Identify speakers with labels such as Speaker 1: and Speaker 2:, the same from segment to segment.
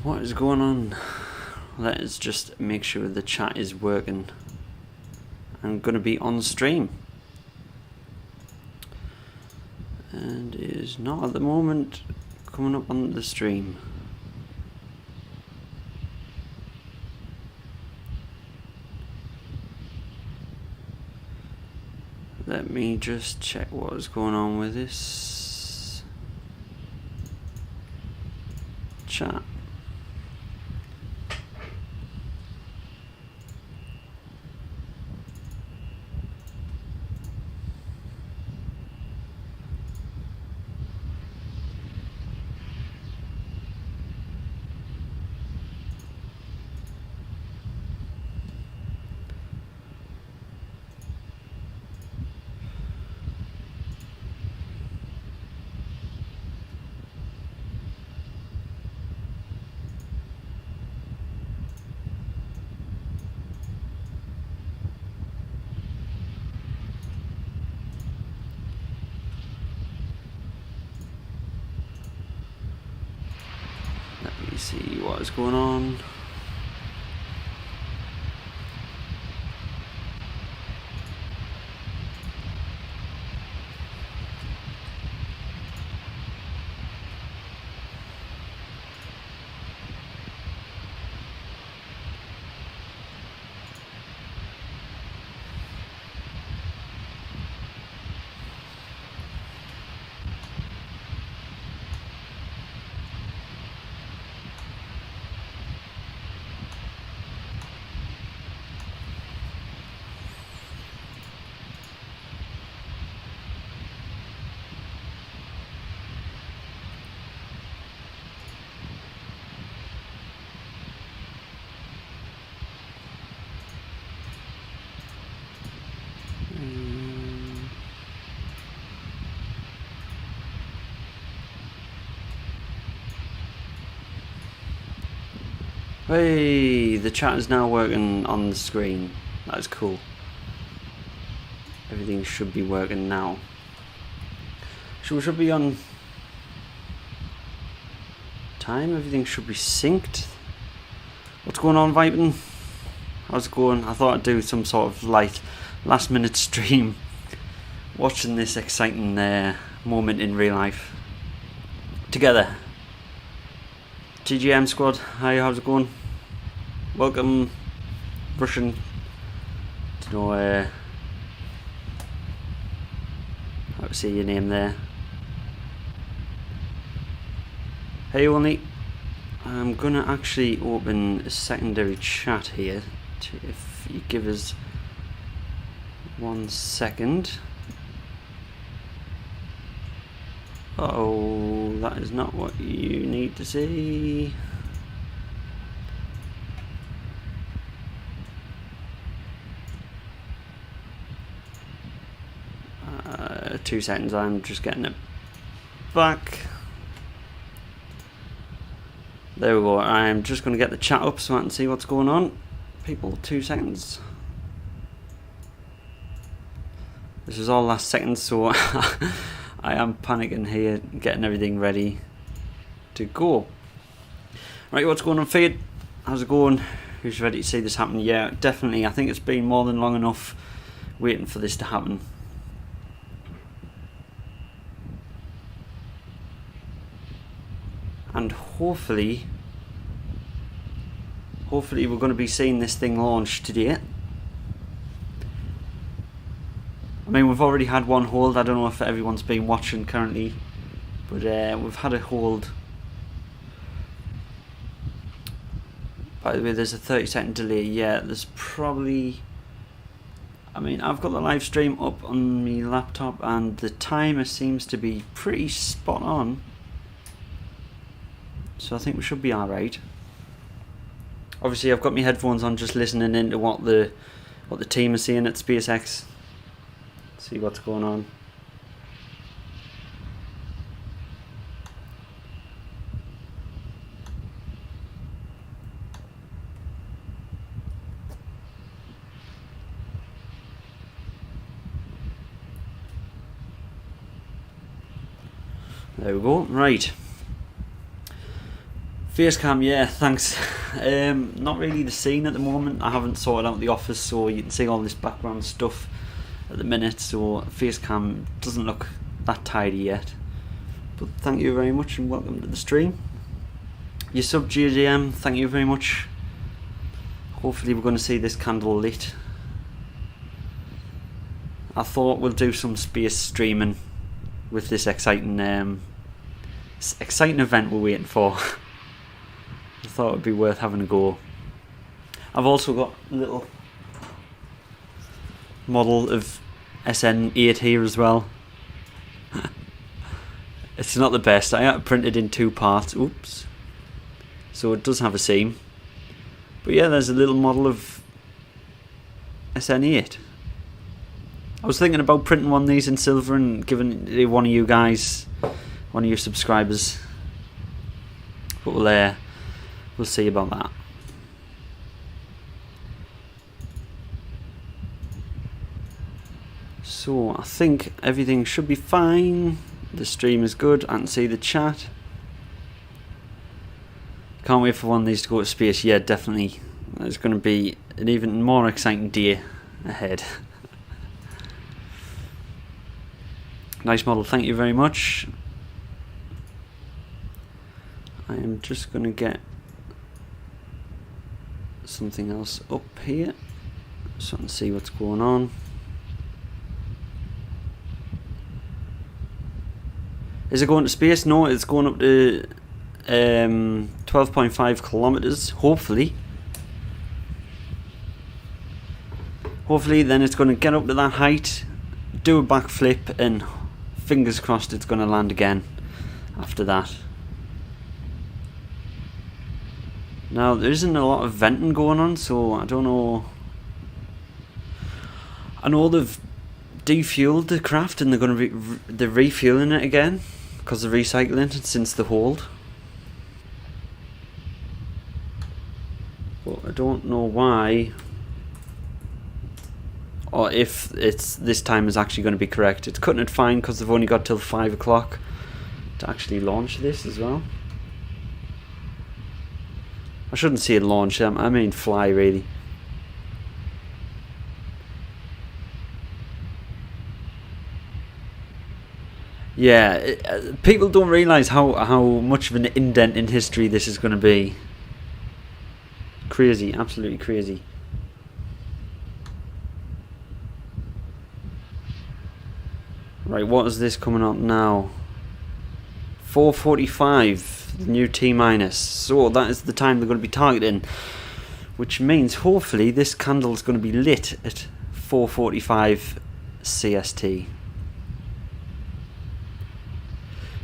Speaker 1: What is going on? Let us just make sure the chat is working. I'm going to be on stream. And it is not at the moment coming up on the stream. Let me just check what is going on with this chat. Let me see what is going on. Hey, the chat is now working on the screen. That is cool. Everything should be working now. So we should be on time. Everything should be synced. What's going on, Vipin? How's it going? I thought I'd do some sort of light last minute stream watching this exciting moment in real life together. TGM squad, hi, how's it going? Welcome, Russian. Don't know how to say your name there. Hey, only. I'm gonna actually open a secondary chat here. If you give us 1 second. Oh, that is not what you need to see. Two seconds, I'm just getting it back. There we go. I'm just going to get the chat up so I can see what's going on. People, 2 seconds. This is all last second, so I am panicking here, getting everything ready to go. Right, what's going on, Fade? How's it going? Who's ready to see this happen? Yeah, definitely. I think it's been more than long enough waiting for this to happen. And hopefully we're going to be seeing this thing launched today. I mean, we've already had one hold. I don't know if everyone's been watching currently, but we've had a hold. By the way, there's a 30-second delay. Yeah, there's probably... I mean, I've got the live stream up on my laptop and the timer seems to be pretty spot on. So I think we should be alright. Obviously, I've got my headphones on, just listening into what the team is saying at SPEC. See what's going on. There we go. Right. Facecam, yeah, thanks. Not really the scene at the moment. I haven't sorted out the office, so you can see all this background stuff at the minute, so Facecam doesn't look that tidy yet. But thank you very much and welcome to the stream. You sub GJM, thank you very much. Hopefully we're going to see this candle lit. I thought we'll do some space streaming with this exciting event we're waiting for. I thought it'd be worth having a go. I've also got a little model of SN8 here as well. It's not the best. I had it printed in 2 parts. Oops. So it does have a seam. But yeah, there's a little model of SN8. I was thinking about printing one of these in silver and giving it one of you guys, one of your subscribers. But we'll see about that. So I think everything should be fine. The stream is good. I can see the chat. Can't wait for one of these to go to space. Yeah, definitely. There's going to be an even more exciting day ahead. Nice model, thank you very much. I am just going to get something else up here so I can see what's going on. Is it going to space? No, it's going up to 12.5 kilometers, hopefully. Hopefully then it's going to get up to that height, do a backflip, and fingers crossed it's going to land again after that. Now there isn't a lot of venting going on, so I don't know. I know they've defueled the craft and they're going to be they're refueling it again because they're recycling it since the hold. But I don't know why, or if it's this time is actually going to be correct. It's cutting it fine because they've only got till 5 o'clock to actually launch this as well. I shouldn't say launch, I mean fly really. Yeah, people don't realise how much of an indent in history this is going to be. Crazy, absolutely crazy. Right, what is this coming up now? 4:45, the new T minus. So that is the time they're going to be targeting, which means hopefully this candle is going to be lit at 4:45 CST.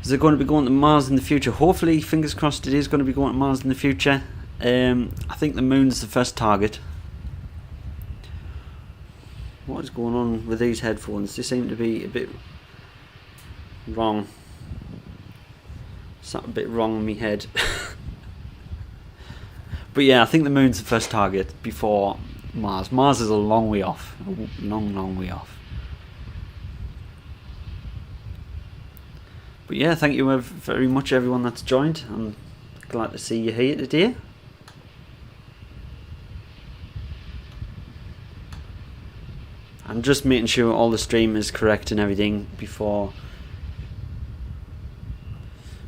Speaker 1: Is it going to be going to Mars in the future? Hopefully, fingers crossed, it is going to be going to Mars in the future. I think the moon's the first target. What is going on with these headphones? They seem to be a bit wrong. Sat a bit wrong on my head. But yeah, I think the moon's the first target before Mars. Mars is a long way off. A long way off. But yeah, thank you very much everyone that's joined. I'm glad to see you here today. I'm just making sure all the stream is correct and everything before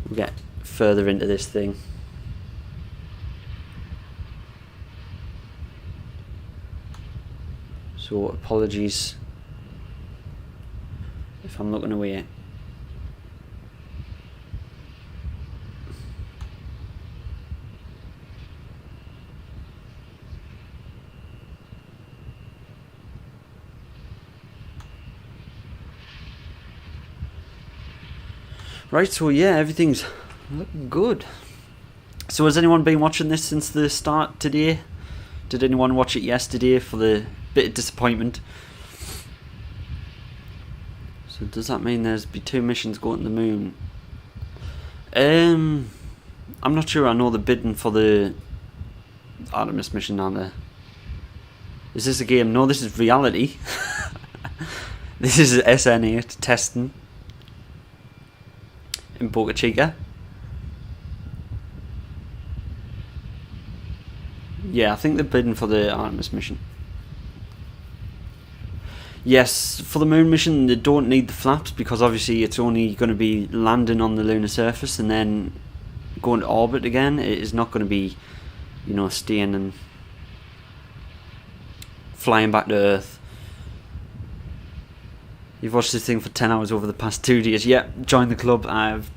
Speaker 1: we get further into this thing. So apologies if I'm looking away. Right, so yeah, everything's looking good. So has anyone been watching this since the start today? Did anyone watch it yesterday for the bit of disappointment? So does that mean there's be 2 missions going to the moon? I'm not sure. I know they're bidding for the Artemis mission, aren't they? Is this a game? No, this is reality. This is SN8 testing in Boca Chica. Yeah, I think they're bidding for the Artemis mission. Yes, for the moon mission they don't need the flaps because obviously it's only going to be landing on the lunar surface and then going to orbit again. It is not going to be, you know, staying and flying back to Earth. You've watched this thing for 10 hours over the past 2 days. Yeah, join the club. I've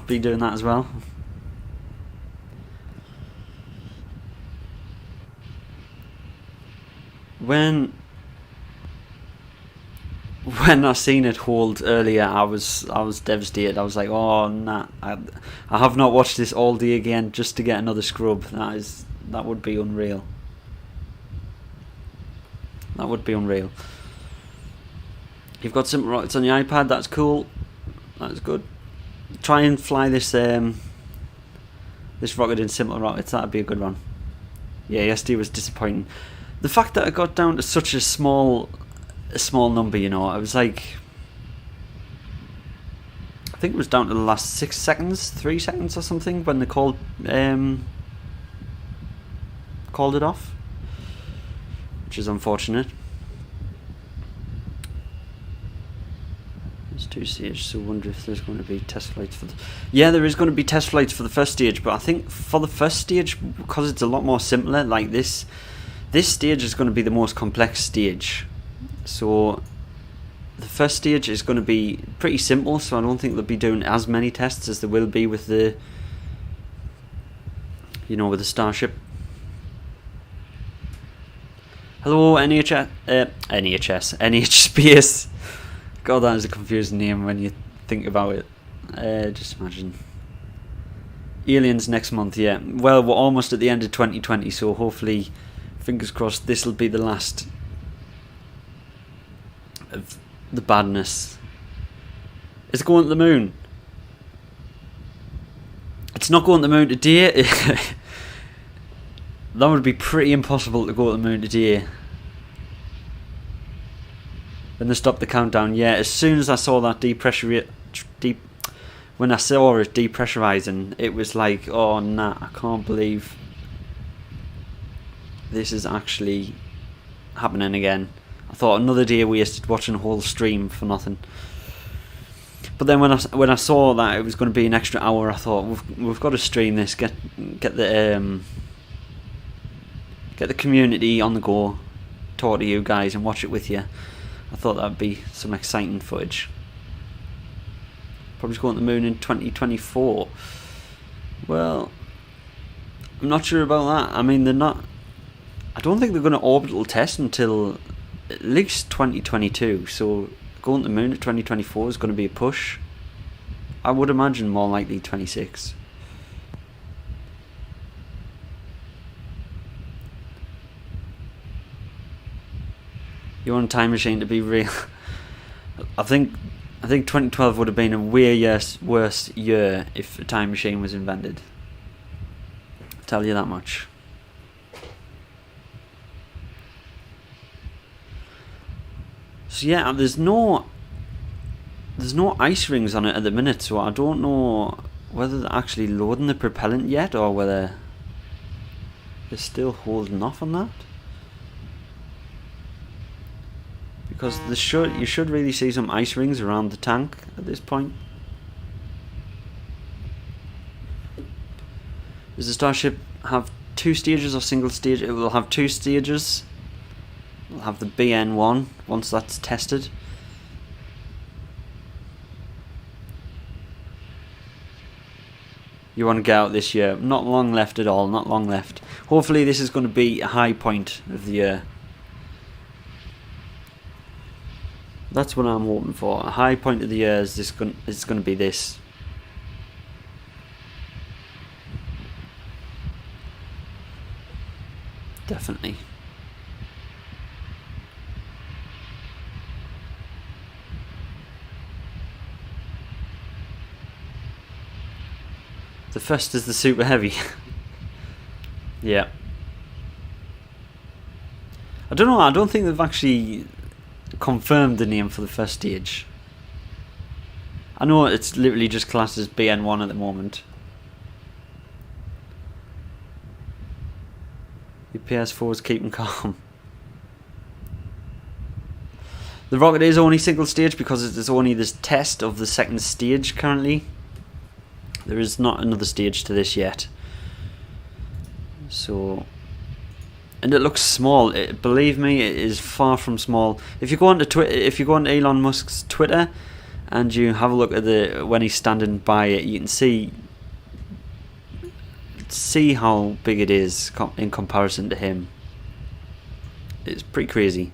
Speaker 1: been doing that as well. When I seen it hold earlier, I was devastated. I was like, oh nah, I have not watched this all day again just to get another scrub. That would be unreal. That would be unreal. You've got simple rockets on your iPad. That's cool. That's good. Try and fly this this rocket in simple rockets. That'd be a good one. Yeah, yesterday was disappointing. The fact that I got down to such a small number, you know, I was like, I think it was down to the last 6 seconds, 3 seconds or something when they called it off, which is unfortunate. There's 2 stages, so I wonder if there's going to be test flights for the... Yeah, there is going to be test flights for the first stage, but I think for the first stage, because it's a lot more simpler, like this stage is going to be the most complex stage. So the first stage is going to be pretty simple, so I don't think they'll be doing as many tests as there will be with the, you know, with the Starship. Hello, NH Space. God, that is a confusing name when you think about it. Just imagine. Aliens next month, yeah. Well, we're almost at the end of 2020, so hopefully, fingers crossed, this will be the last of the badness. Is it going to the moon? It's not going to the moon today. That would be pretty impossible to go to the moon today. When they stopped the countdown, yeah, as soon as I saw that when I saw it depressurizing, it was like, oh nah, I can't believe this is actually happening again. I thought another day wasted watching a whole stream for nothing. But then when I saw that it was going to be an extra hour, I thought we've got to stream this, get the community on the go, talk to you guys and watch it with you. I thought that'd be some exciting footage. Probably going to the moon in 2024. Well, I'm not sure about that. I mean, I don't think they're going to orbital test until at least 2022. So going to the moon at 2024 is going to be a push. I would imagine more likely 26. You want a time machine to be real? I think 2012 would have been a way worse year if a time machine was invented. I'll tell you that much. So yeah, there's no ice rings on it at the minute, so I don't know whether they're actually loading the propellant yet or whether they're still holding off on that. Because you should really see some ice rings around the tank at this point. Does the Starship have 2 stages or single stage? It will have 2 stages. We'll have the BN1 once that's tested. You want to get out this year. Not long left at all, not long left. Hopefully this is going to be a high point of the year. That's what I'm hoping for. A high point of the year is going to be this. Definitely. The first is the super heavy. Yeah. I don't know, I don't think they've actually confirmed the name for the first stage. I know it's literally just classed as BN1 at the moment. Your PS4 is keeping calm. The rocket is only single stage because it is only this test of the second stage currently. There is not another stage to this yet. So, and it looks small. Believe me, it is far from small. If you go onto Elon Musk's Twitter and you have a look at when he's standing by it, you can see how big it is in comparison to him. It's pretty crazy.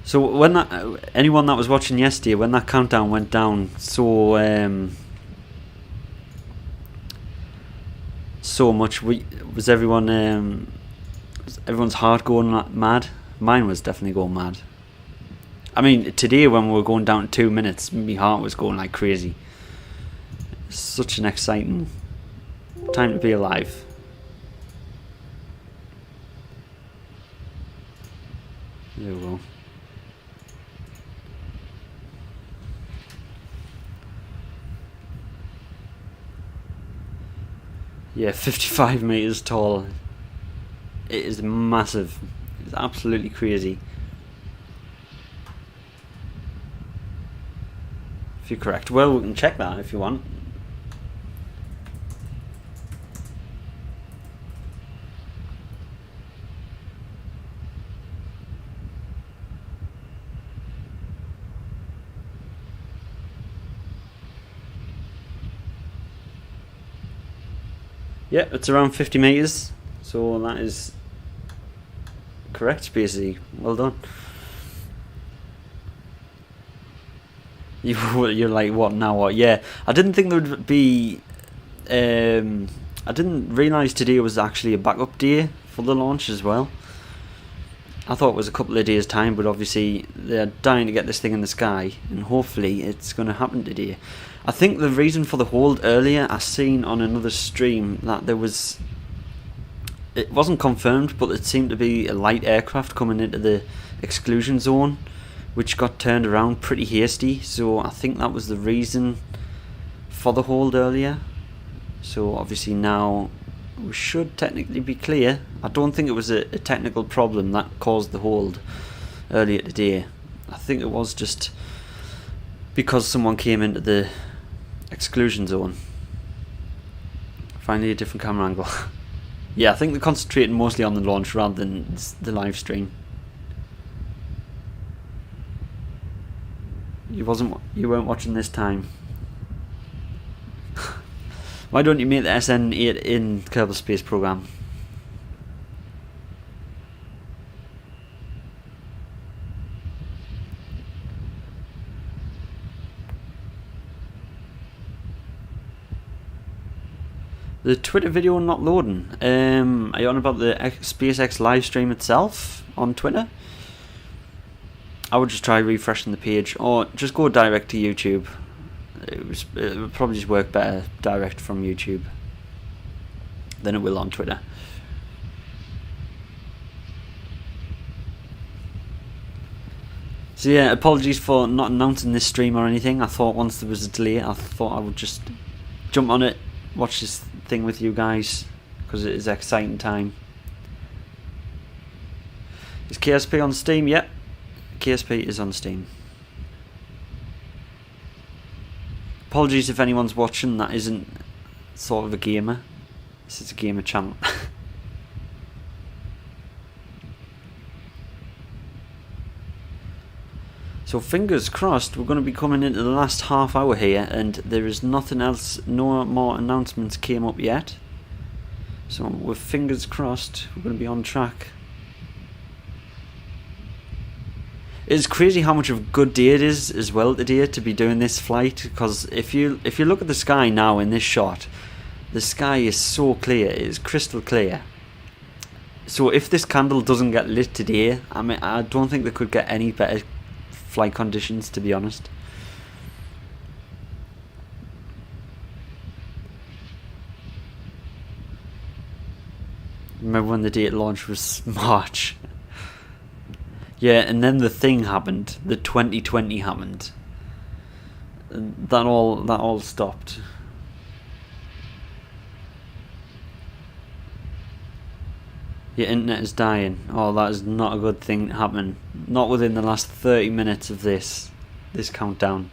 Speaker 1: So when anyone that was watching yesterday, when that countdown went down so much, was everyone's heart going mad? Mine was definitely going mad. I mean, today when we were going down to 2 minutes, my heart was going like crazy. Such an exciting time to be alive. There we go. Yeah, 55 meters tall. It is massive. It's absolutely crazy. If you're correct. Well, we can check that if you want. Yeah, it's around 50 meters, so that is correct, basically. Well done. You're like, what now? What? Yeah, I didn't think there would be. I didn't realise today was actually a backup day for the launch as well. I thought it was a couple of days' time, but obviously they're dying to get this thing in the sky, and hopefully it's going to happen today. I think the reason for the hold earlier, I seen on another stream that it wasn't confirmed, but it seemed to be a light aircraft coming into the exclusion zone, which got turned around pretty hasty. So I think that was the reason for the hold earlier. So obviously now we should technically be clear. I don't think it was a technical problem that caused the hold earlier today. I think it was just because someone came into the exclusion zone. Finally a different camera angle. Yeah, I think they're concentrating mostly on the launch rather than the live stream. You weren't watching this time. Why don't you make the SN8 in Kerbal Space Program? The Twitter video not loading. Are you on about the SpaceX live stream itself on Twitter? I would just try refreshing the page, or just go direct to YouTube. It would probably just work better direct from YouTube than it will on Twitter. So yeah, apologies for not announcing this stream or anything. I thought once there was a delay, I thought I would just jump on it, watch this thing with you guys, because it is an exciting time. Is KSP on Steam? Yep, KSP is on Steam. Apologies if anyone's watching that isn't sort of a gamer. This is a gamer channel. So fingers crossed, we're going to be coming into the last half hour here, and there is nothing else, no more announcements came up yet. So with fingers crossed, we're going to be on track. It's crazy how much of a good day it is as well today to be doing this flight, because if you look at the sky now in this shot, the sky is so clear, it is crystal clear. So if this candle doesn't get lit today, I mean, I don't think they could get any better flight conditions, to be honest. Remember when the date launch was March? Yeah, and then the thing happened. The 2020 happened. that all stopped. Your internet is dying. Oh, that is not a good thing happening. Not within the last 30 minutes of this countdown.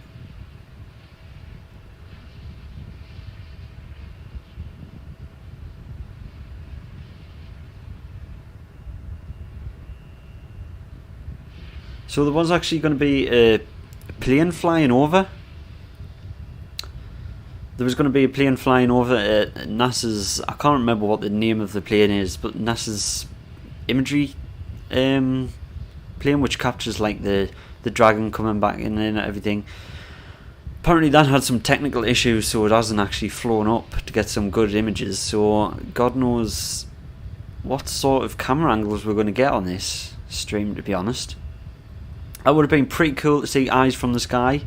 Speaker 1: So there was actually going to be a plane flying over. There was going to be a plane flying over NASA's, I can't remember what the name of the plane is, but NASA's imagery plane, which captures like the Dragon coming back in and everything. Apparently that had some technical issues, so it hasn't actually flown up to get some good images. So God knows what sort of camera angles we're going to get on this stream, to be honest. That would have been pretty cool to see eyes from the sky,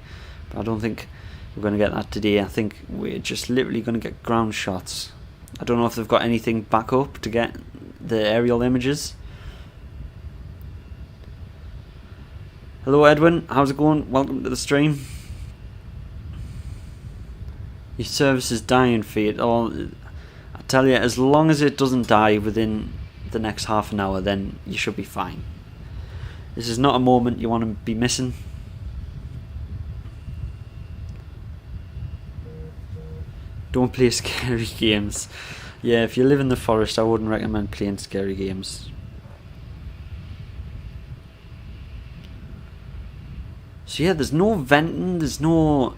Speaker 1: but I don't think we're going to get that today. I think we're just literally going to get ground shots. I don't know if they've got anything back up to get the aerial images. Hello Edwin, how's it going? Welcome to the stream. Your service is dying for it. Oh, I tell you, as long as it doesn't die within the next half an hour, then you should be fine. This is not a moment you want to be missing. Don't play scary games. Yeah, if you live in the forest, I wouldn't recommend playing scary games. So yeah, there's no venting, there's no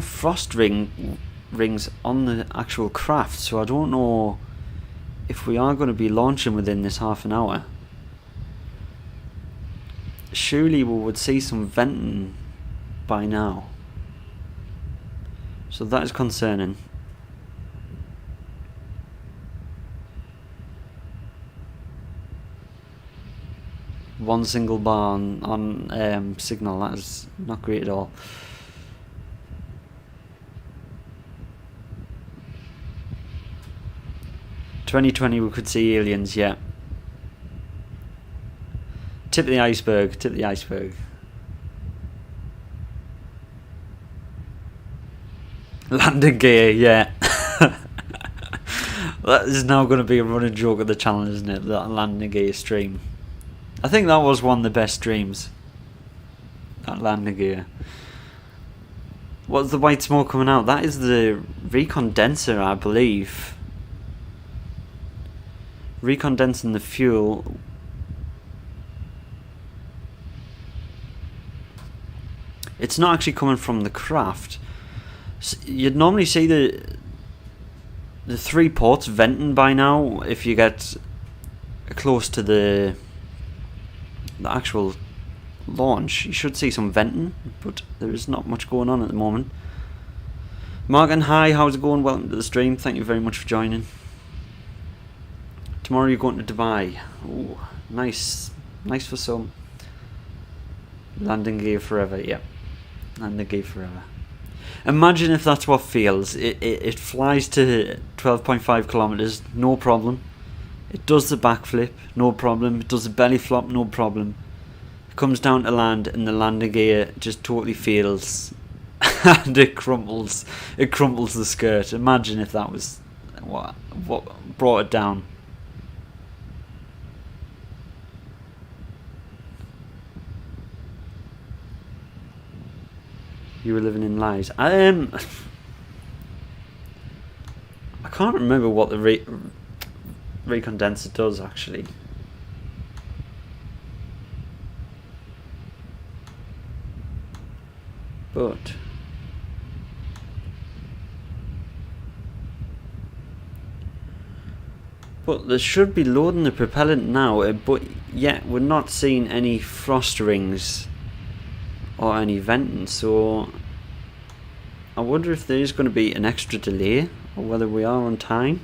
Speaker 1: frost rings on the actual craft, so I don't know if we are going to be launching within this half an hour. Surely we would see some venting by now. So that is concerning. One single bar on signal, that is not great at all. "2020 we could see aliens, yeah. Tip of the iceberg, tip of the iceberg. Landing gear, yeah. That is now going to be a running joke of the channel, isn't it? That landing gear stream. I think that was one of the best streams. That landing gear. What's the white smoke coming out? That is the recondenser, I believe. Recondensing the fuel. It's not actually coming from the craft. You'd normally see the 3 ports venting by now if you get close to the actual launch. You should see some venting, but there is not much going on at the moment. Morgan, hi, how's it going? Welcome to the stream. Thank you very much for joining. Tomorrow you're going to Dubai. Ooh, nice for some. Landing gear forever, yeah. Landing gear forever. Imagine if that's what fails. It flies to 12.5 kilometers, no problem. It does the backflip, no problem. It does the belly flop, no problem. It comes down to land and the landing gear just totally fails. And it crumples the skirt. Imagine if that was what brought it down. You were living in lies. I can't remember what the recondenser does actually. But they should be loading the propellant now, but yet we're not seeing any frost rings or any venting, so I wonder if there is going to be an extra delay or whether we are on time.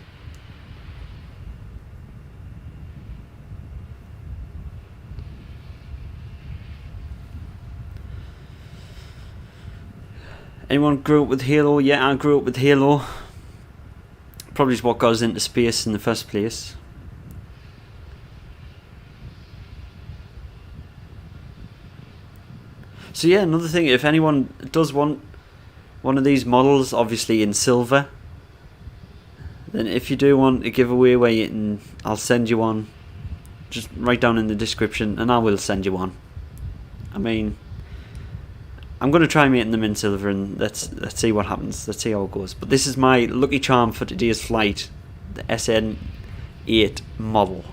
Speaker 1: Anyone grew up with Halo? Yeah, I grew up with Halo. Probably is what got us into space in the first place. So yeah, another thing, if anyone does want one of these models, obviously in silver, then if you do want a giveaway where you can, I'll send you one. Just write down in the description and I will send you one. I mean, I'm going to try making them in silver and let's see what happens. Let's see how it goes. But this is my lucky charm for today's flight, the SN8 model.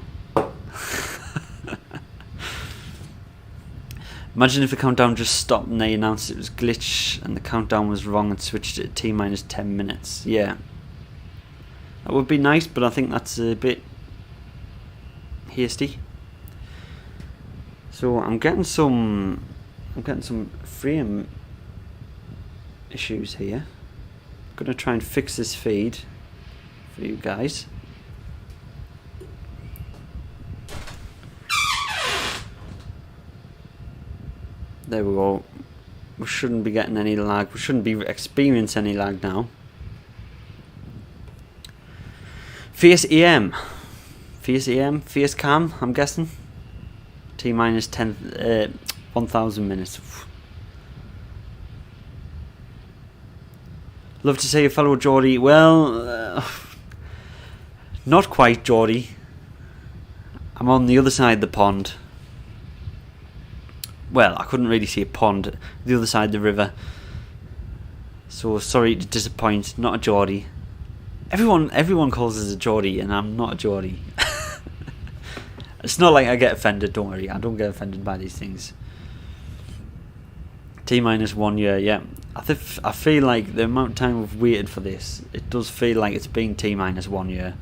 Speaker 1: Imagine if the countdown just stopped and they announced it was glitch and the countdown was wrong and switched it to T-minus 10 minutes. Yeah. That would be nice, but I think that's a bit hasty. So I'm getting some frame issues here. I'm gonna try and fix this feed for you guys. There we go. We shouldn't be getting any lag. We shouldn't be experiencing any lag now. Face AM. Face AM. Face cam, I'm guessing. T-minus 1,000 minutes. Love to see a fellow Geordie. Well, not quite Geordie. I'm on the other side of the pond. Well, I couldn't really see a pond, the other side of the river. So sorry to disappoint, not a Geordie. Everyone calls us a Geordie, and I'm not a Geordie. It's not like I get offended, don't worry. I don't get offended by these things. T-minus 1 year, yeah. I feel like the amount of time we've waited for this, it does feel like it's been T-minus 1 year.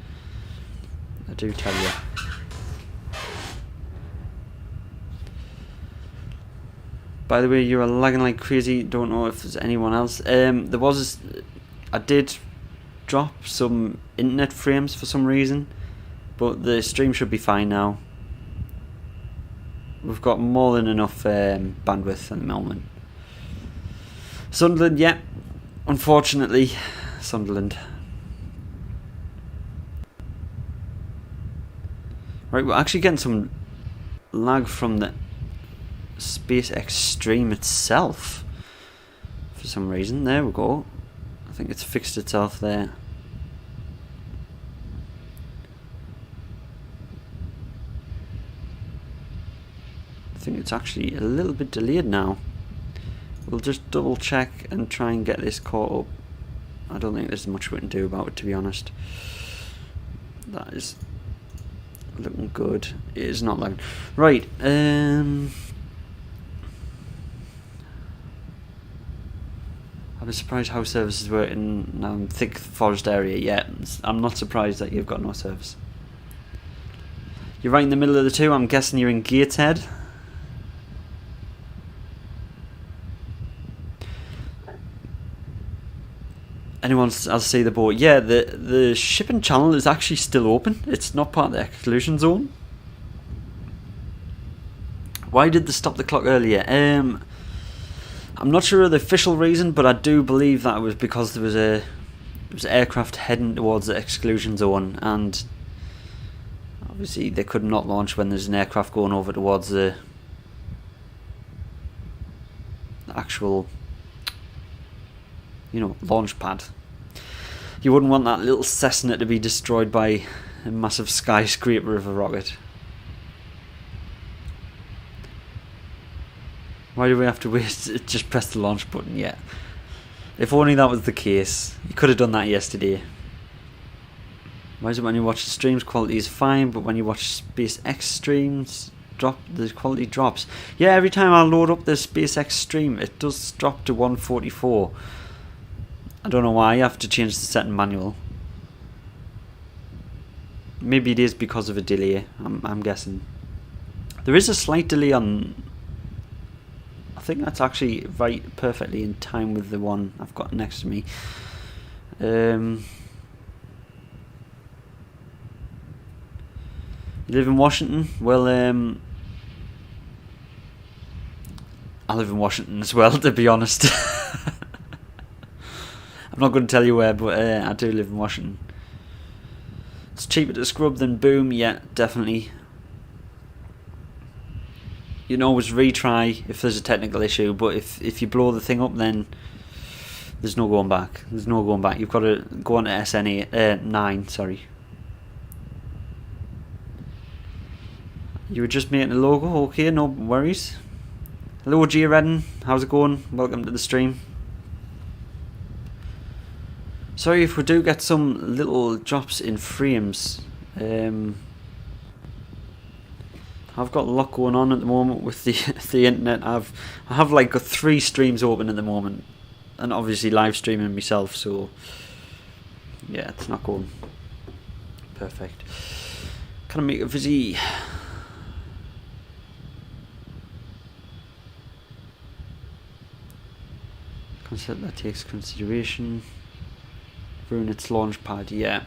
Speaker 1: I do tell you. By the way, you're lagging like crazy. Don't know if there's anyone else. I did drop some internet frames for some reason, but the stream should be fine now. We've got more than enough bandwidth at the moment. Sunderland, yeah. Unfortunately, Sunderland. Right, we're actually getting some lag from the SPEC stream itself for some reason. There we go. I think it's fixed itself there. I think it's actually a little bit delayed now. We'll just double check and try and get this caught up. I don't think there's much we can do about it, to be honest. That is looking good. It is not lagging. Right, I'm surprised how services were in thick forest area. Yeah, I'm not surprised that you've got no service. You're right in the middle of the two. I'm guessing you're in Gateshead. Anyone else see the boat? Yeah, the shipping channel is actually still open. It's not part of the exclusion zone. Why did they stop the clock earlier? I'm not sure of the official reason, but I do believe that it was because there was aircraft heading towards the exclusion zone, and obviously they could not launch when there's an aircraft going over towards the actual, launch pad. You wouldn't want that little Cessna to be destroyed by a massive skyscraper of a rocket. Why do we have to wait? Just press the launch button, yeah. If only that was the case. You could have done that yesterday. Why is it when you watch the streams quality is fine, but when you watch SPEC streams, the quality drops? Yeah, every time I load up the SPEC stream, it does drop to 144. I don't know why. I have to change the setting manual. Maybe it is because of a delay. I'm guessing. There is a slight delay on. I think that's actually right perfectly in time with the one I've got next to me. You live in Washington? Well, I live in Washington as well, to be honest. I'm not going to tell you where, but I do live in Washington. It's cheaper to scrub than boom, yeah, definitely. you can always retry if there's a technical issue, but if you blow the thing up, then there's no going back. There's no going back. You've got to go on to SN9, sorry. You were just making a logo, okay, no worries. Hello Gia Redden, how's it going? Welcome to the stream. Sorry if we do get some little drops in frames. I've got a lot going on at the moment with the internet. I have like 3 streams open at the moment, and obviously live streaming myself, so yeah, it's not going perfect. Can I make a Vizzy? Concept that takes consideration. Ruin its launch pad, yeah.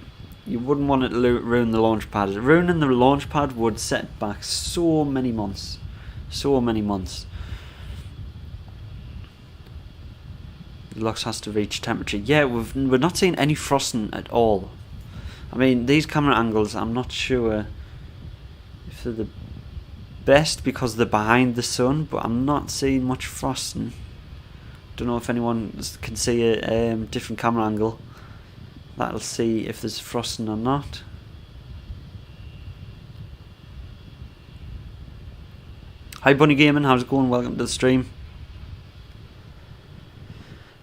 Speaker 1: You wouldn't want it to ruin the launch pad. Ruining the launch pad would set back so many months. So many months. The Lux has to reach temperature. Yeah, we're not seeing any frosting at all. I mean, these camera angles, I'm not sure if they're the best because they're behind the sun, but I'm not seeing much frosting. Don't know if anyone can see a different camera angle. That'll see if there's frosting or not. Hi Bunny Gaming, how's it going? Welcome to the stream.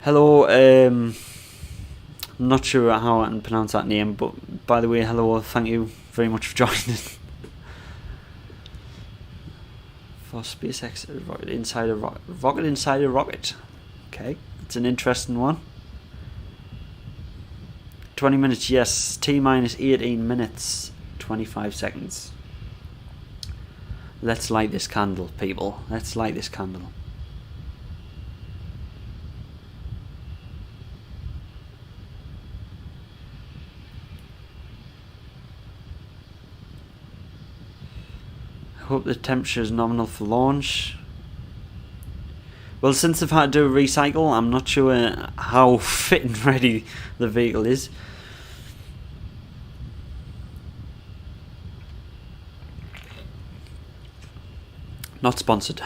Speaker 1: Hello, I'm not sure how I can pronounce that name, but by the way, hello, thank you very much for joining. For SpaceX, rocket inside a rocket. Okay, it's an interesting one. 20 minutes, yes. T minus 18 minutes, 25 seconds. Let's light this candle, people. Let's light this candle. I hope the temperature is nominal for launch. Well, since they've had to do a recycle, I'm not sure how fit and ready the vehicle is. Not sponsored.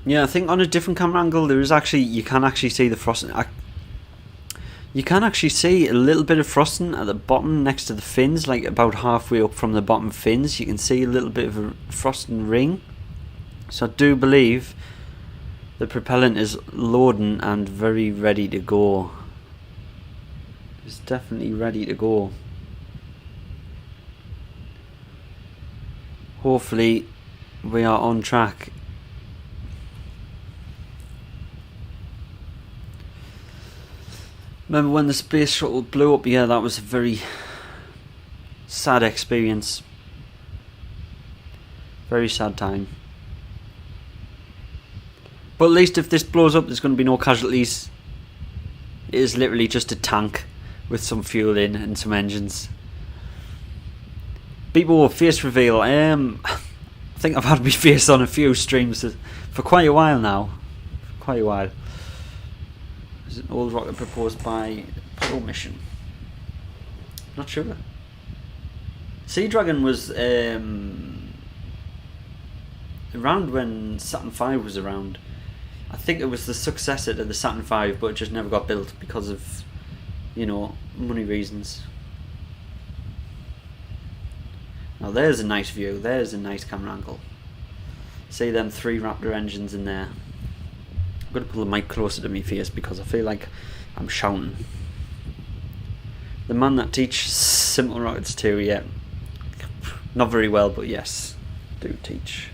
Speaker 1: Yeah, I think on a different camera angle, there is actually, you can actually see the frosting. You can actually see a little bit of frosting at the bottom next to the fins, like about halfway up from the bottom fins. You can see a little bit of a frosting ring. So I do believe the propellant is loading and very ready to go. It's definitely ready to go. Hopefully we are on track. Remember when the space shuttle blew up? Yeah, that was a very sad experience. Very sad time. But at least if this blows up, there's going to be no casualties. It is literally just a tank with some fuel in and some engines. People, face reveal. I think I've had my face on a few streams for quite a while now. For quite a while. Is an old rocket proposed by Apollo mission? Not sure. Sea Dragon was around when Saturn V was around. I think it was the successor to the Saturn V, but it just never got built because of, you know, money reasons. Now there's a nice view. There's a nice camera angle. See them 3 Raptor engines in there. I'm going to pull the mic closer to my face because I feel like I'm shouting. The man that teaches simple rockets too, yeah. Not very well, but yes, do teach.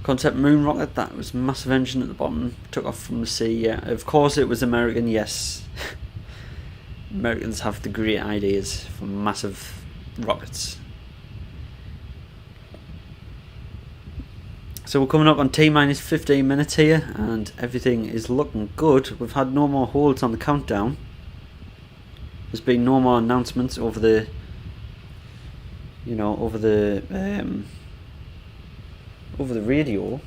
Speaker 1: Concept moon rocket, that was massive engine at the bottom, took off from the sea, yeah. Of course it was American, yes. Americans have the great ideas for massive rockets. So we're coming up on T minus 15 minutes here, and everything is looking good. We've had no more holds on the countdown. There's been no more announcements over the, you know, over the over the radio.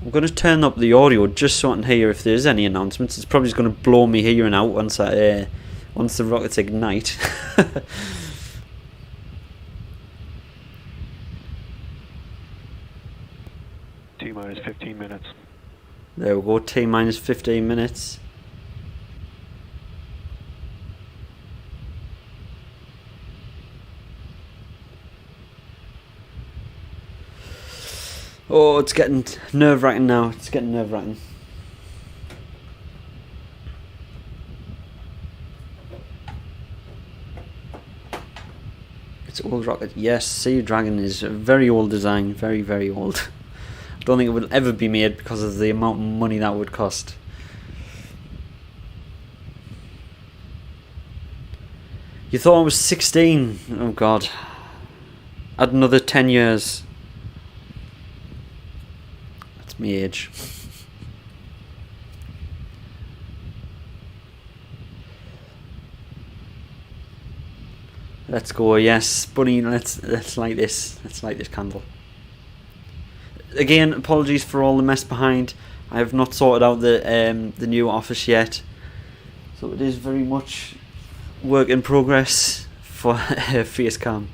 Speaker 1: I'm going to turn up the audio just so I can hear if there's any announcements. It's probably just going to blow me hearing out once the rockets ignite.
Speaker 2: T-minus 15 minutes.
Speaker 1: There we go, T-minus 15 minutes. Oh, it's getting nerve-wracking now. It's getting nerve-wracking. It's old rocket. Yes, Sea Dragon is a very old design. Very, very old. I don't think it will ever be made because of the amount of money that would cost. You thought I was 16. Oh God. Add another 10 years. That's my age. Let's go. Yes, Bunny. Let's light this. Let's light this candle. Again, apologies for all the mess behind. I have not sorted out the new office yet, so it is very much work in progress for Facecam.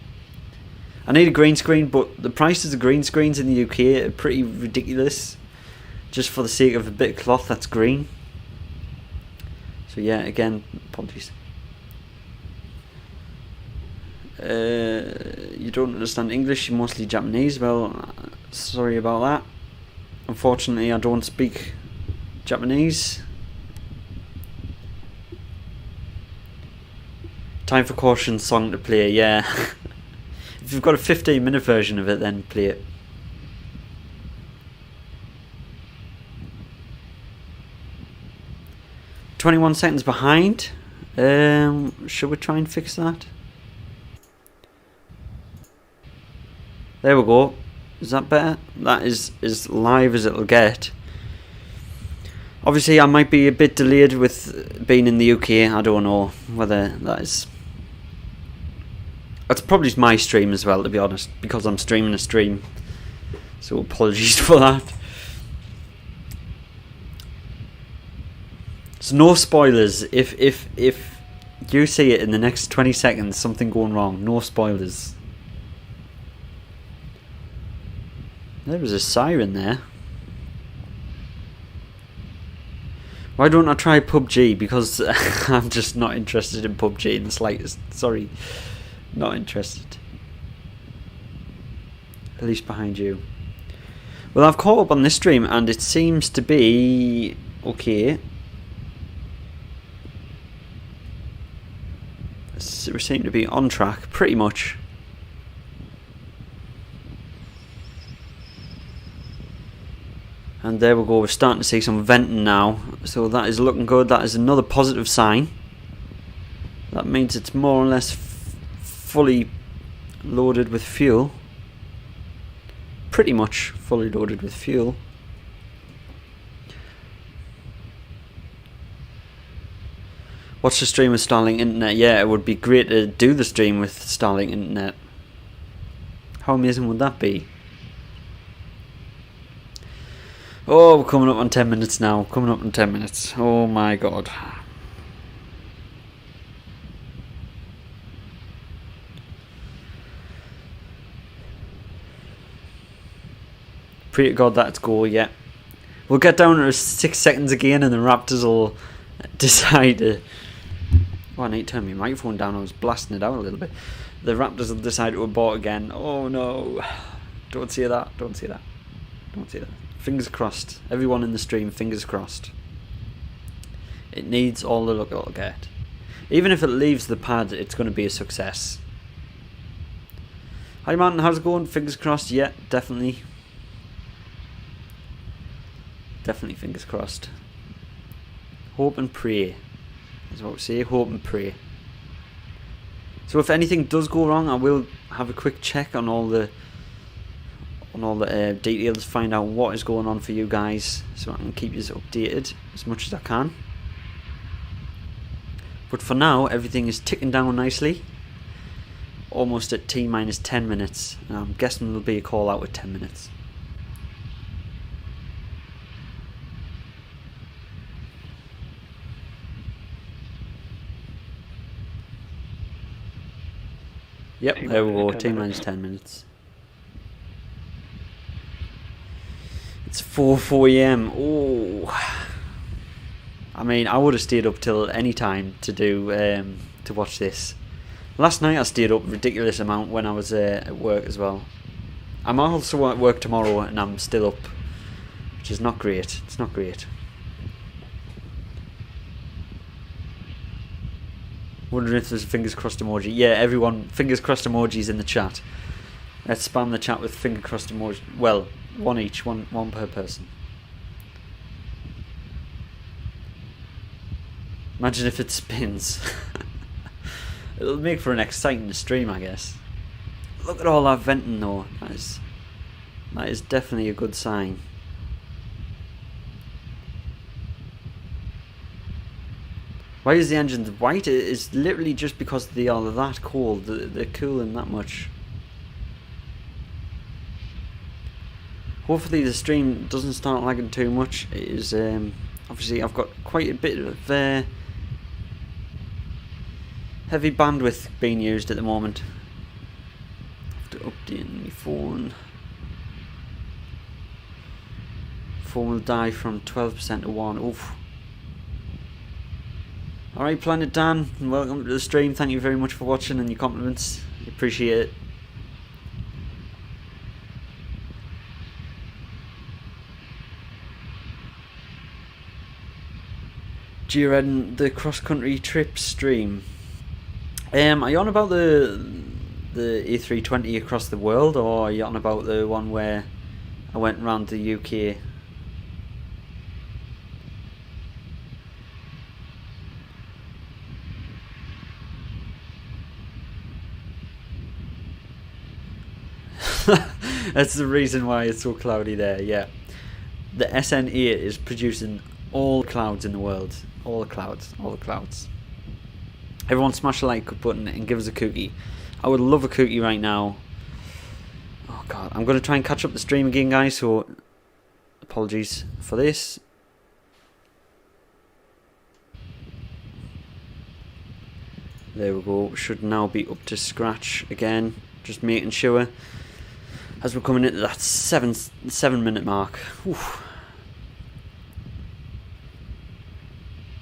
Speaker 1: I need a green screen, but the prices of green screens in the UK are pretty ridiculous, just for the sake of a bit of cloth that's green. So yeah, again, apologies. You don't understand English, you're mostly Japanese. Well, sorry about that. Unfortunately, I don't speak Japanese. Time for Caution song to play, yeah. If you've got a 15-minute version of it, then play it. "21 seconds behind. Should we try and fix that? There we go. Is that better? That is as live as it'll get. Obviously, I might be a bit delayed with being in the UK. I don't know whether that is... That's probably my stream as well, to be honest, because I'm streaming a stream. So apologies for that. So no spoilers. If you see it in the next 20 seconds, something going wrong, no spoilers. There was a siren there. Why don't I try PUBG? Because I'm just not interested in PUBG in the slightest. Sorry. Not interested. At least behind you. Well, I've caught up on this stream and it seems to be okay. We seem to be on track, pretty much. And there we go, we're starting to see some venting now. So that is looking good. That is another positive sign. That means it's more or less fully loaded with fuel. Pretty much fully loaded with fuel. Watch the stream with Starlink internet. Yeah, it would be great to do the stream with Starlink internet. How amazing would that be? Oh, we're coming up on 10 minutes now. Coming up on 10 minutes. Oh my god. Pray to God that's go, yeah. We'll get down to 6 seconds again and the Raptors will decide to... Oh, I need to turn my microphone down. I was blasting it out a little bit. The Raptors will decide to abort again. Oh no. Don't say that. Don't say that. Don't say that. Fingers crossed. Everyone in the stream, fingers crossed. It needs all the luck it'll get. Even if it leaves the pad, it's going to be a success. Hi Martin, how's it going? Fingers crossed. Yeah, definitely. Definitely fingers crossed. Hope and pray. That's what we say. Hope and pray. So if anything does go wrong, I will have a quick check on all the details, find out what is going on for you guys, so I can keep you updated as much as I can. But for now, everything is ticking down nicely. almost at T minus 10 minutes. I'm guessing there'll be a call out with 10 minutes. Yep, there we go, T minus 10 minutes. It's 4 AM. Oh, I mean, I would have stayed up till any time to do to watch this. Last night I stayed up a ridiculous amount when I was at work as well. I'm also at work tomorrow and I'm still up, which is not great. It's not great. Wondering if there's a fingers crossed emoji. Yeah, everyone, fingers crossed emojis in the chat. Let's spam the chat with finger crossed emoji. Well, one each, one per person. Imagine if it spins. It'll make for an exciting stream, I guess. Look at all that venting though. That is definitely a good sign. Why is the engine white? It is literally just because they are that cold. They're cooling that much. Hopefully the stream doesn't start lagging too much. It is obviously I've got quite a bit of heavy bandwidth being used at the moment. I have to update my phone. Phone will die from 12% to 1. Oof. Alright, Planet Dan, welcome to the stream. Thank you very much for watching and your compliments. Appreciate it. G-Redden, the cross-country trip stream. Are you on about the A320 across the world, or are you on about the one where I went around the UK? That's the reason why it's so cloudy there, yeah. The SN8 is producing all clouds in the world. All the clouds, all the clouds. Everyone smash the like button and give us a cookie. I would love a cookie right now. Oh god, I'm going to try and catch up the stream again, guys, so apologies for this. There we go, should now be up to scratch again. Just making sure as we're coming into that 7 minute mark. Oof.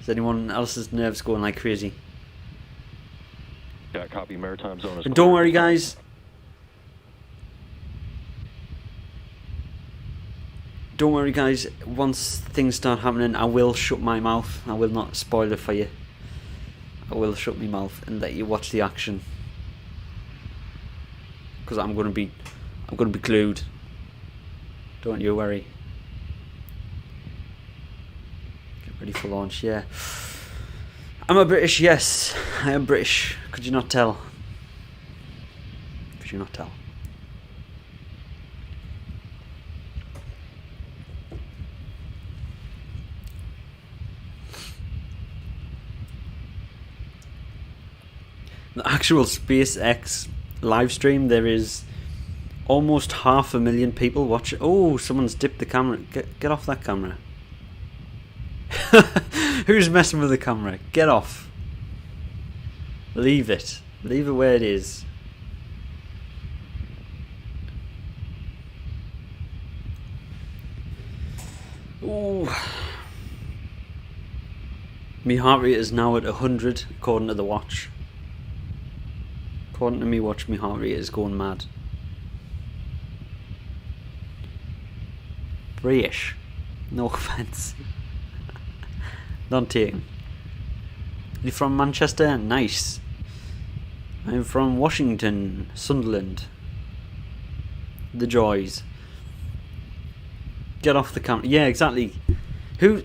Speaker 1: Is anyone else's nerves going like crazy?
Speaker 2: Yeah, copy maritime zone.
Speaker 1: And don't worry, guys. Don't worry, guys. Once things start happening, I will shut my mouth. I will not spoil it for you. I will shut my mouth and let you watch the action. Because I'm gonna be glued. Don't you worry. Get ready for launch, yeah. Am I British? Yes, I am British. Could you not tell? Could you not tell? The actual SpaceX live stream, there is almost 500,000 people watching. Oh, someone's dipped the camera. Get off that camera. Who's messing with the camera? Get off. Leave it. Leave it where it is. Ooh. My heart rate is now at 100 according to the watch. According to me watch, my heart rate is going mad. British. No offence. Don't take him. You're from Manchester? Nice. I'm from Washington, Sunderland. The joys. Get off the camera. Yeah, exactly. Who?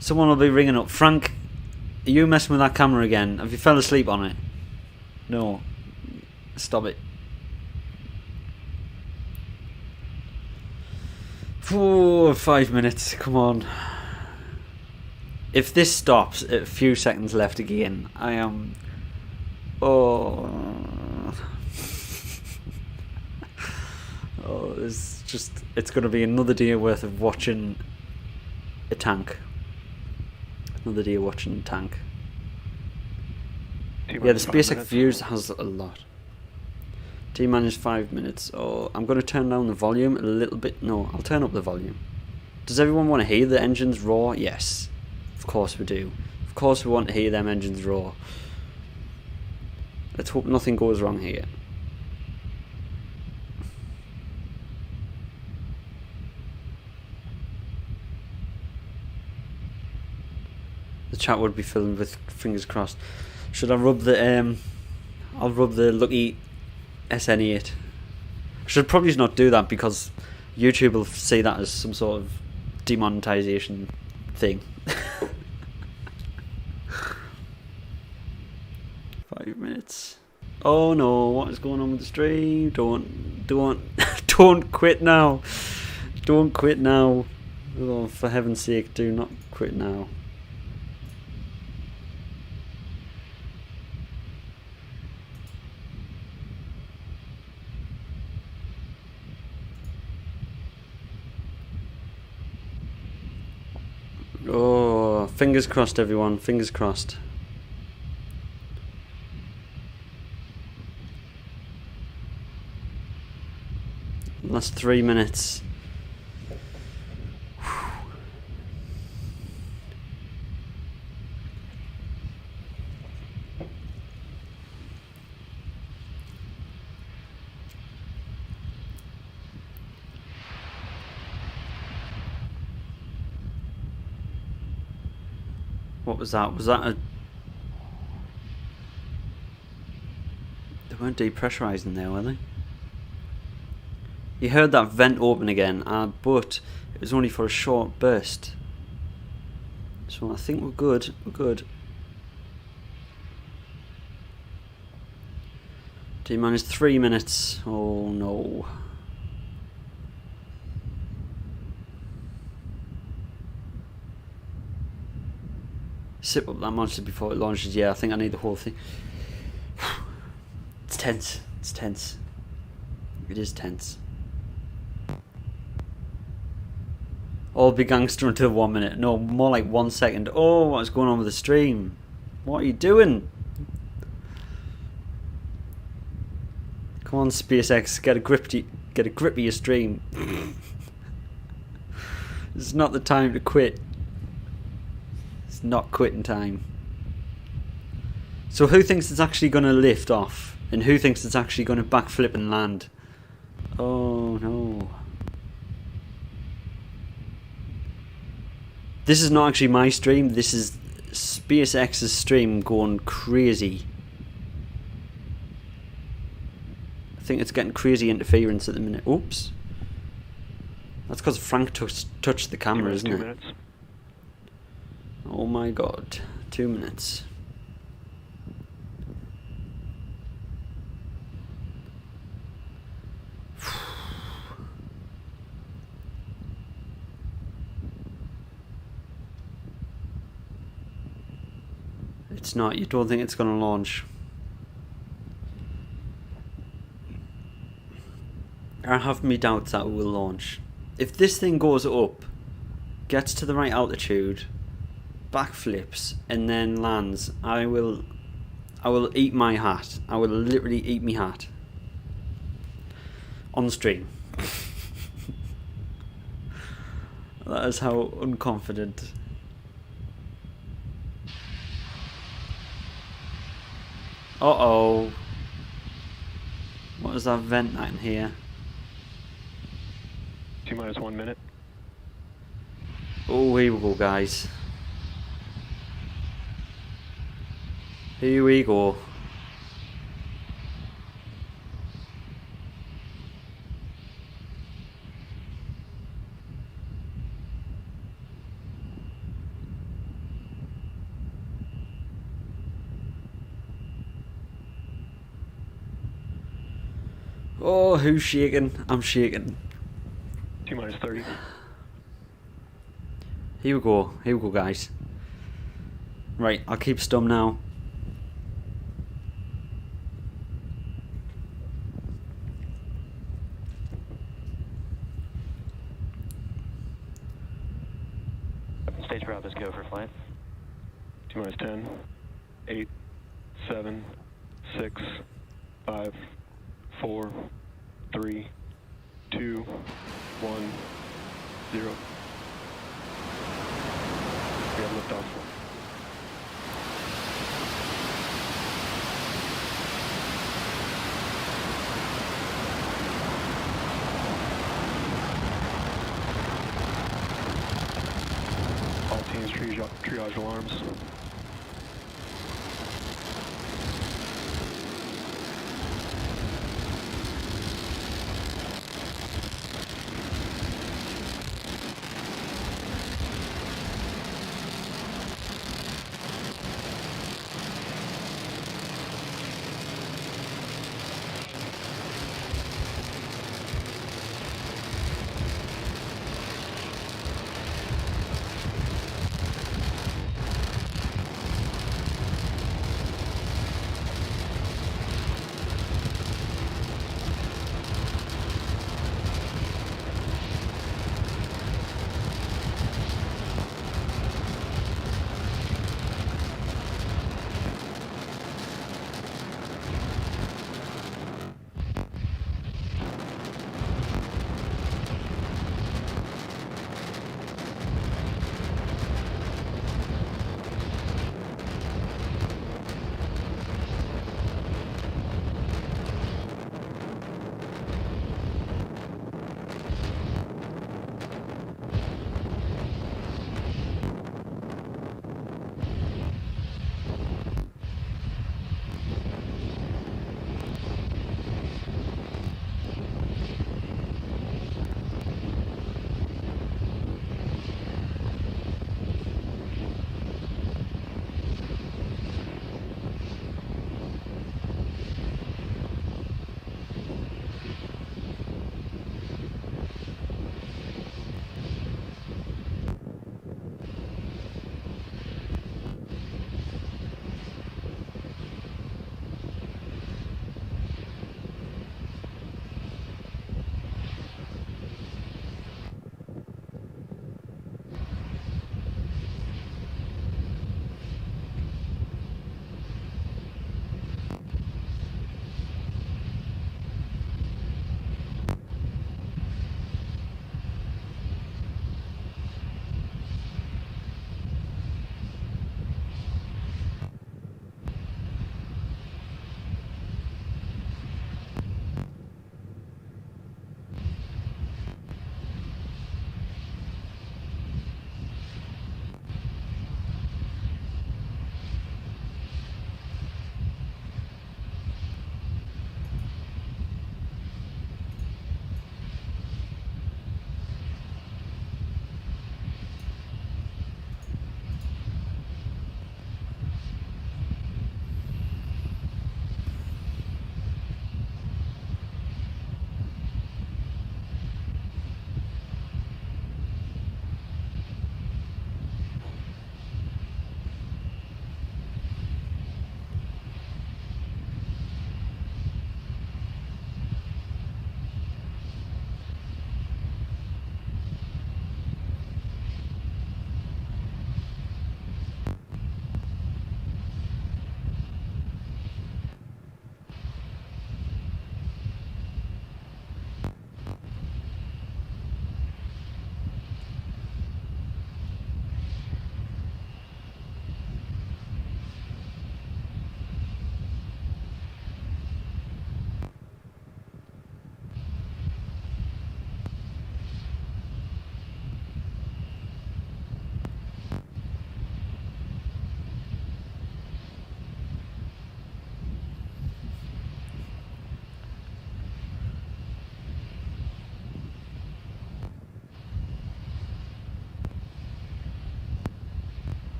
Speaker 1: Someone will be ringing up. Frank, are you messing with that camera again? Have you fell asleep on it? No. Stop it. 4 or 5 minutes. Come on. If this stops at a few seconds left again, I am... Oh... Oh, it's going to be another day worth of watching a tank. Another day watching a tank. Yeah, the SPEC views has a lot. T-minus 5 minutes. Oh, I'm going to turn down the volume a little bit. No, I'll turn up the volume. Does everyone want to hear the engines roar? Yes. Of course we do. Of course we want to hear them engines roar. Let's hope nothing goes wrong here. The chat would be filled with fingers crossed. Should I rub the I'll rub the lucky SN8. I should probably not do that because YouTube will see that as some sort of demonetization thing. 5 minutes. Oh no, what is going on with the stream? Don't quit now. Don't quit now. Oh, for heaven's sake, do not quit now. Oh, fingers crossed everyone, fingers crossed. Last 3 minutes. What was that? Was that a... They weren't depressurizing there, were they? You heard that vent open again, but it was only for a short burst. So I think we're good. We're good. T-minus 3 minutes. Oh no. Sip up that monster before it launches. Yeah, I think I need the whole thing. It's tense. It's tense. It is tense. All be gangster until 1 minute. No, more like 1 second. Oh, what's going on with the stream? What are you doing? Come on, SpaceX, get a grip of your stream. It's not the time to quit. It's not quitting time. So who thinks it's actually going to lift off? And who thinks it's actually going to backflip and land? Oh no. This is not actually my stream, this is SpaceX's stream going crazy. I think it's getting crazy interference at the minute. Oops. That's because Frank touched the camera, isn't it?
Speaker 2: 2 minutes.
Speaker 1: Oh my god. 2 minutes. It's not. You don't think it's going to launch. I have my doubts that it will launch. If this thing goes up, gets to the right altitude, backflips, and then lands, I will eat my hat. I will literally eat my hat. On stream. That is how unconfident. Uh-oh. What is that vent in here?
Speaker 2: T-minus 1 minute.
Speaker 1: Oh, here we go, guys. Here we go. Oh, who's shaking? I'm shaking.
Speaker 2: T-minus 30.
Speaker 1: Here we go, guys. Right, I'll keep stum now.
Speaker 3: Stage Bravo's go for flight.
Speaker 2: T minus 10, 8, 7, 6, 5, 4, 3, 2, 1, 0. We have liftoff. All teams triage alarms.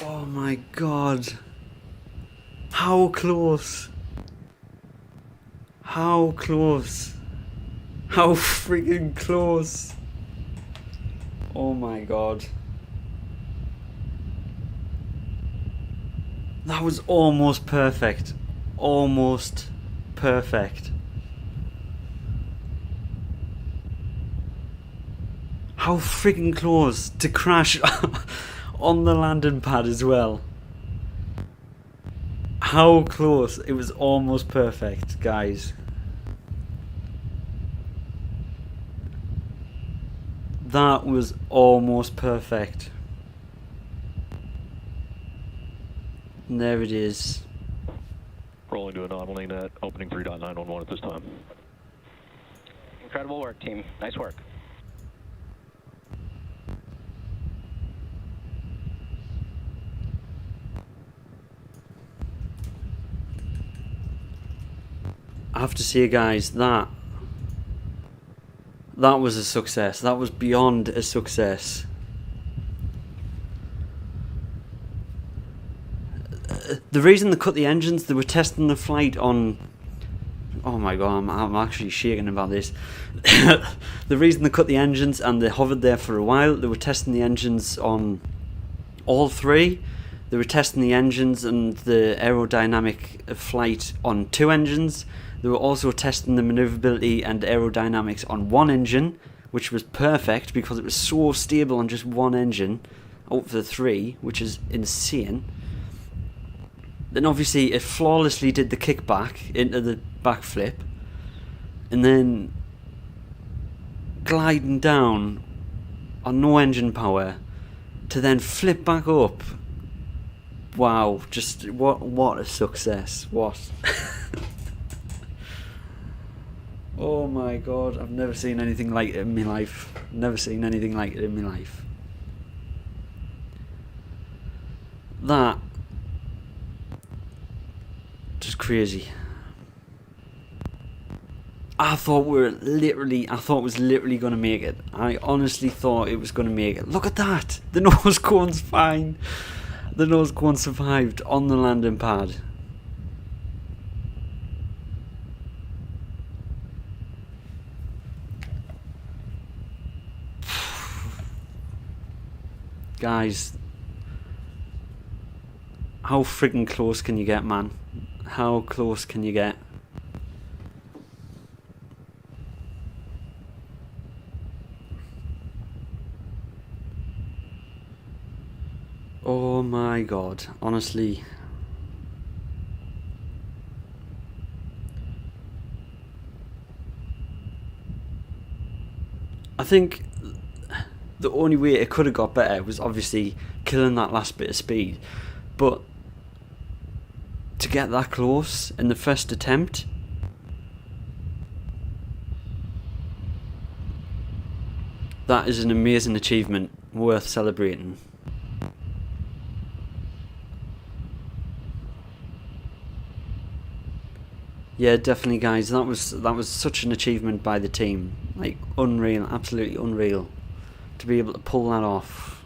Speaker 1: Oh my god. How close? How close? How freaking close? Oh my god. That was almost perfect. Almost perfect. How freaking close to crash on the landing pad as well. How close. It was almost perfect, guys. That was almost perfect. And there it is.
Speaker 2: Rolling to anomaly net, opening 3.911 at this time.
Speaker 3: Incredible work, team. Nice work.
Speaker 1: I have to say, guys, that was a success. That was beyond a success. The reason they cut the engines, they were testing the flight on... Oh my god, I'm actually shaking about this. The reason they cut the engines and they hovered there for a while, they were testing the engines on all three. They were testing the engines and the aerodynamic flight on 2 engines. They were also testing the maneuverability and aerodynamics on 1 engine, which was perfect because it was so stable on just 1 engine out of the 3, which is insane. Then obviously it flawlessly did the kickback into the backflip, and then gliding down on no engine power to then flip back up. Wow, just what a success. What? Oh my god, I've never seen anything like it in my life. Never seen anything like it in my life. That just crazy. I thought it was literally going to make it. I honestly thought it was going to make it. Look at that! The nose cone's fine. The nose cone survived on the landing pad. Guys, how freaking close can you get, man? How close can you get? Oh my god, honestly. I think the only way it could have got better was obviously killing that last bit of speed. But to get that close in the first attempt, that is an amazing achievement, worth celebrating. Yeah, definitely, guys. That was such an achievement by the team. Like, unreal, absolutely unreal, to be able to pull that off.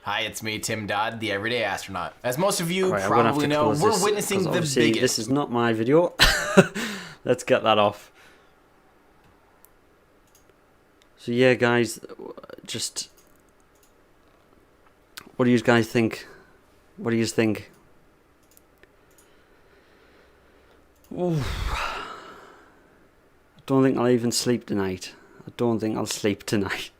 Speaker 4: Hi, it's me, Tim Dodd, the Everyday Astronaut. As most of you
Speaker 1: Right,
Speaker 4: probably know, we're witnessing the biggest...
Speaker 1: This is not my video. Let's get that off. So yeah, guys, just... What do you guys think? What do you think? Ooh. I don't think I'll even sleep tonight. I don't think I'll sleep tonight.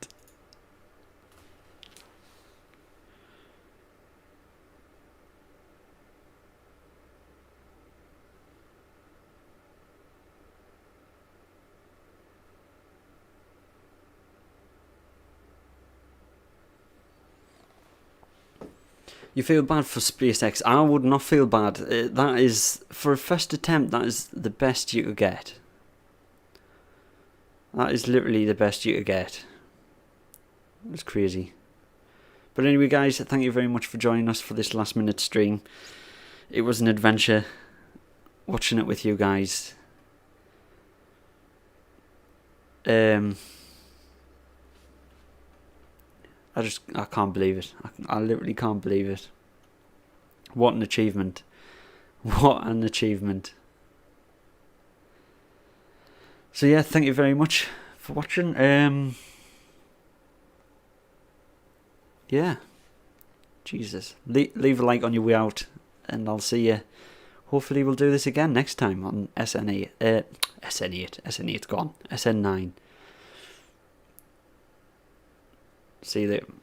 Speaker 1: You feel bad for SpaceX. I would not feel bad. That is, for a first attempt, that is the best you could get. That is literally the best you could get. It's crazy. But anyway, guys, thank you very much for joining us for this last minute stream. It was an adventure watching it with you guys. I can't believe it. I literally can't believe it. What an achievement. What an achievement. So yeah, thank you very much for watching. Yeah. Jesus. Leave a like on your way out, and I'll see you. Hopefully we'll do this again next time on SN8. SN8's gone. SN9. See you there.